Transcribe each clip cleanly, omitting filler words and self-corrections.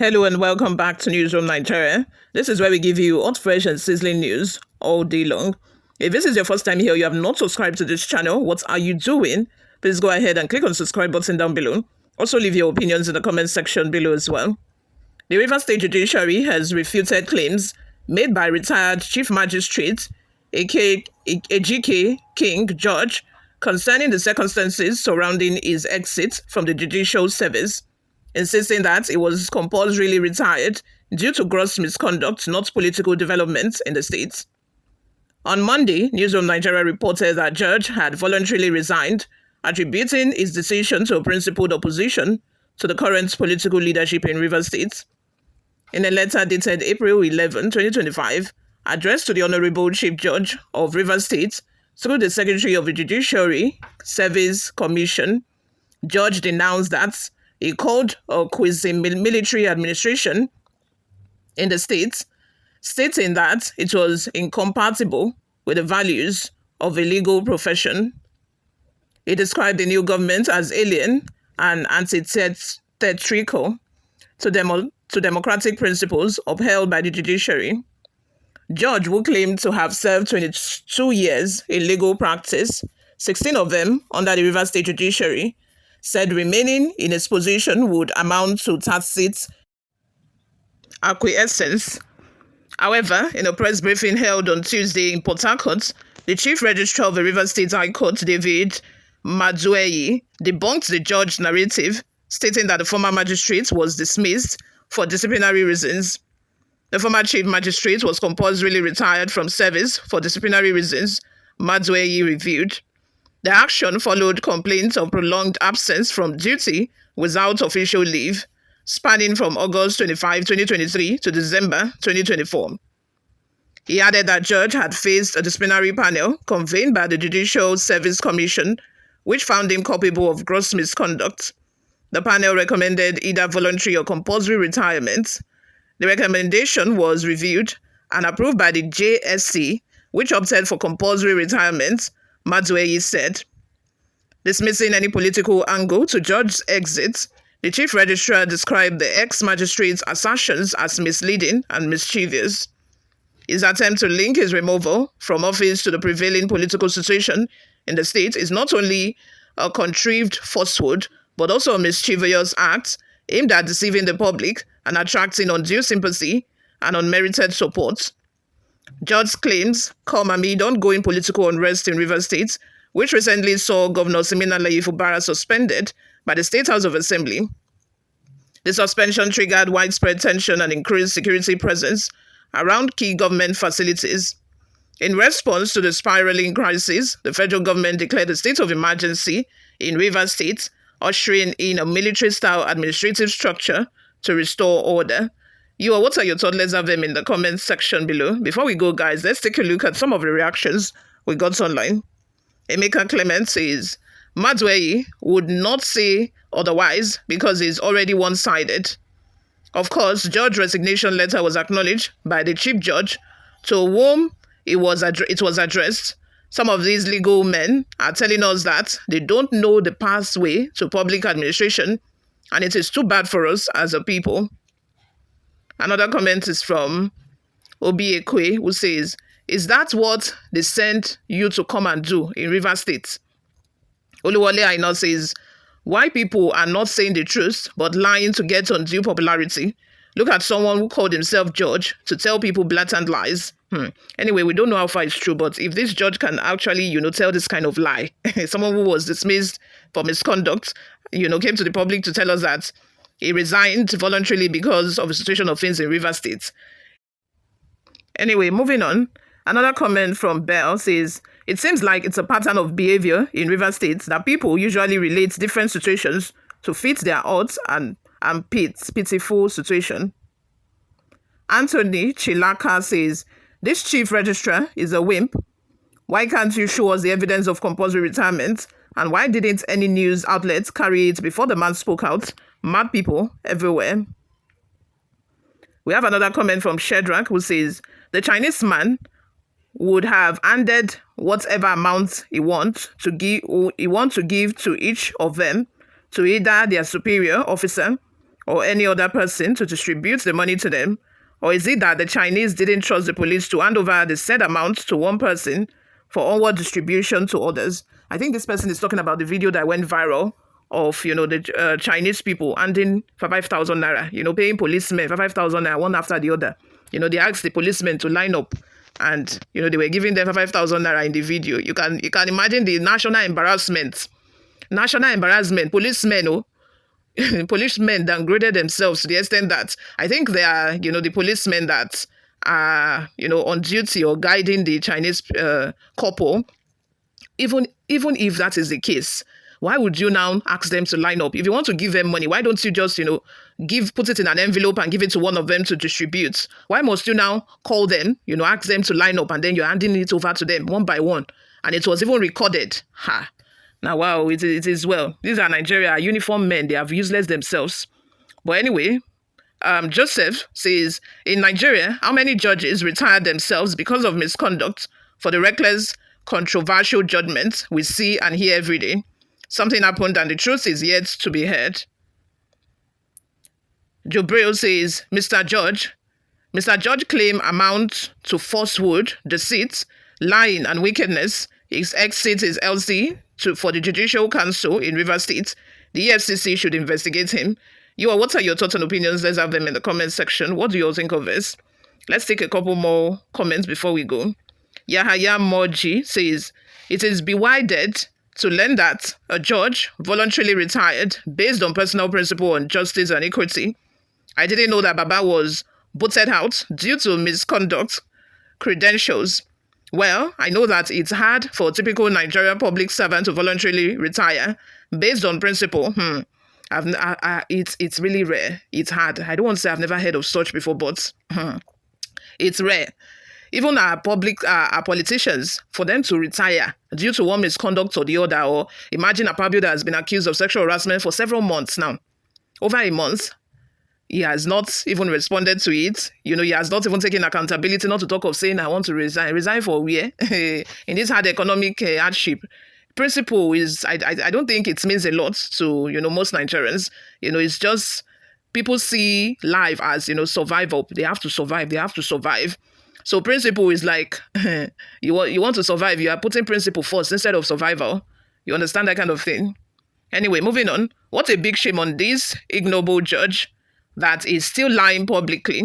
Hello and welcome back to Newsroom Nigeria. This is where we give you hot, fresh and sizzling news all day long. If this is your first time here, you have not subscribed to this channel, what are you doing? Please go ahead and click on the subscribe button down below. Also leave your opinions in the comment section below as well. The Rivers State Judiciary has refuted claims made by retired Chief Magistrate Ejike King George concerning the circumstances surrounding his exit from the judicial service, insisting that he was compulsorily retired due to gross misconduct, not political developments in the state. On Monday, Newsroom Nigeria reported that George had voluntarily resigned, attributing his decision to a principled opposition to the current political leadership in Rivers State. In a letter dated April 11, 2025, addressed to the Honorable Chief Judge of Rivers State through the Secretary of the Judiciary Service Commission, George denounced that he called a quasi-military administration in the state, stating that it was incompatible with the values of a legal profession. He described the new government as alien and antithetical to democratic principles upheld by the judiciary. George, who claimed to have served 22 years in legal practice, 16 of them under the Rivers State Judiciary, said remaining in his position would amount to tacit acquiescence. However, in a press briefing held on Tuesday in Port Harcourt, the Chief Registrar of the Rivers State High Court, David Madueyi, debunked the George narrative, stating that the former magistrate was dismissed for disciplinary reasons. The former Chief Magistrate was compulsorily retired from service for disciplinary reasons, Madueyi reviewed. The action followed complaints of prolonged absence from duty without official leave, spanning from August 25, 2023 to December 2024. He added that George had faced a disciplinary panel convened by the Judicial Service Commission, which found him culpable of gross misconduct. The panel recommended either voluntary or compulsory retirement. The recommendation was reviewed and approved by the JSC, which opted for compulsory retirement, Madueyi said. Dismissing any political angle to George's exit, the Chief Registrar described the ex-magistrate's assertions as misleading and mischievous. His attempt to link his removal from office to the prevailing political situation in the state is not only a contrived falsehood, but also a mischievous act aimed at deceiving the public and attracting undue sympathy and unmerited support. George's claims come amid ongoing political unrest in Rivers State, which recently saw Governor Fubara suspended by the State House of Assembly. The suspension triggered widespread tension and increased security presence around key government facilities. In response to the spiraling crisis, the federal government declared a state of emergency in Rivers State, ushering in a military-style administrative structure to restore order. What are your thoughts? Let's have them in the comments section below. Before we go, guys, let's take a look at some of the reactions we got online. Emeka Clement says, Madueyi would not say otherwise because he's already one-sided. Of course, George's resignation letter was acknowledged by the Chief Judge, to whom it was addressed. Some of these legal men are telling us that they don't know the pathway to public administration, and it is too bad for us as a people. Another comment is from Okoye, who says, is that what they sent you to come and do in Rivers State? Oluwole Aina says, why people are not saying the truth but lying to get undue popularity? Look at someone who called himself George to tell people blatant lies. Anyway, we don't know how far it's true, but if this judge can actually, tell this kind of lie, someone who was dismissed for misconduct, came to the public to tell us that he resigned voluntarily because of the situation of things in Rivers State. Anyway, moving on. Another comment from Bell says, it seems like it's a pattern of behavior in Rivers State that people usually relate different situations to fit their odds and pitiful situation. Anthony Chilaka says, this chief registrar is a wimp. Why can't you show us the evidence of compulsory retirement? And why didn't any news outlets carry it before the man spoke out? Mad people everywhere. We have another comment from Shedrack who says, the Chinese man would have handed whatever amount he wants to give to each of them to either their superior officer or any other person to distribute the money to them? Or is it that the Chinese didn't trust the police to hand over the said amount to one person for onward distribution to others? I think this person is talking about the video that went viral of, the Chinese people handing 5,000 naira, paying policemen 5,000 naira one after the other. They asked the policemen to line up and, they were giving them 5,000 naira in the video. You can imagine the national embarrassment. Policemen, policemen downgraded themselves to the extent that I think they are, the policemen that are, on duty or guiding the Chinese couple. Even if that is the case, why would you now ask them to line up? If you want to give them money, why don't you just, put it in an envelope and give it to one of them to distribute? Why must you now call them, ask them to line up and then you're handing it over to them one by one? And it was even recorded. Now, wow, it is well. These are Nigeria, uniformed men. They have useless themselves. But anyway, Joseph says, in Nigeria, how many judges retired themselves because of misconduct for the reckless, controversial judgments we see and hear every day? Something happened and the truth is yet to be heard. Jobril says, Mr. Judge claim amount to falsehood, deceit, lying and wickedness. His ex-seat is LC for the Judicial Council in Rivers State. The EFCC should investigate him. What are your thoughts and opinions? Let's have them in the comment section. What do you all think of this? Let's take a couple more comments before we go. Yahaya Moji says, it is bewildered to learn that a judge voluntarily retired based on personal principle on justice and equity. I didn't know that Baba was booted out due to misconduct credentials. Well, I know that it's hard for a typical Nigerian public servant to voluntarily retire based on principle. It's really rare. It's hard. I don't want to say I've never heard of such before, but it's rare. Even our politicians, for them to retire due to one misconduct or the other, or imagine a Pabio that has been accused of sexual harassment for several months now. Over a month, he has not even responded to it. He has not even taken accountability, not to talk of saying, I want to resign. Resign for where? In this hard economic hardship. Principle is, I don't think it means a lot to, most Nigerians. It's just, people see life as, survival. They have to survive. So principle is like, you want to survive. You are putting principle first instead of survival. You understand that kind of thing? Anyway, moving on. What a big shame on this ignoble judge that is still lying publicly.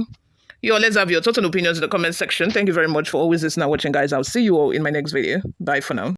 Let's have your thoughts and opinions in the comment section. Thank you very much for always listening and watching, guys. I'll see you all in my next video. Bye for now.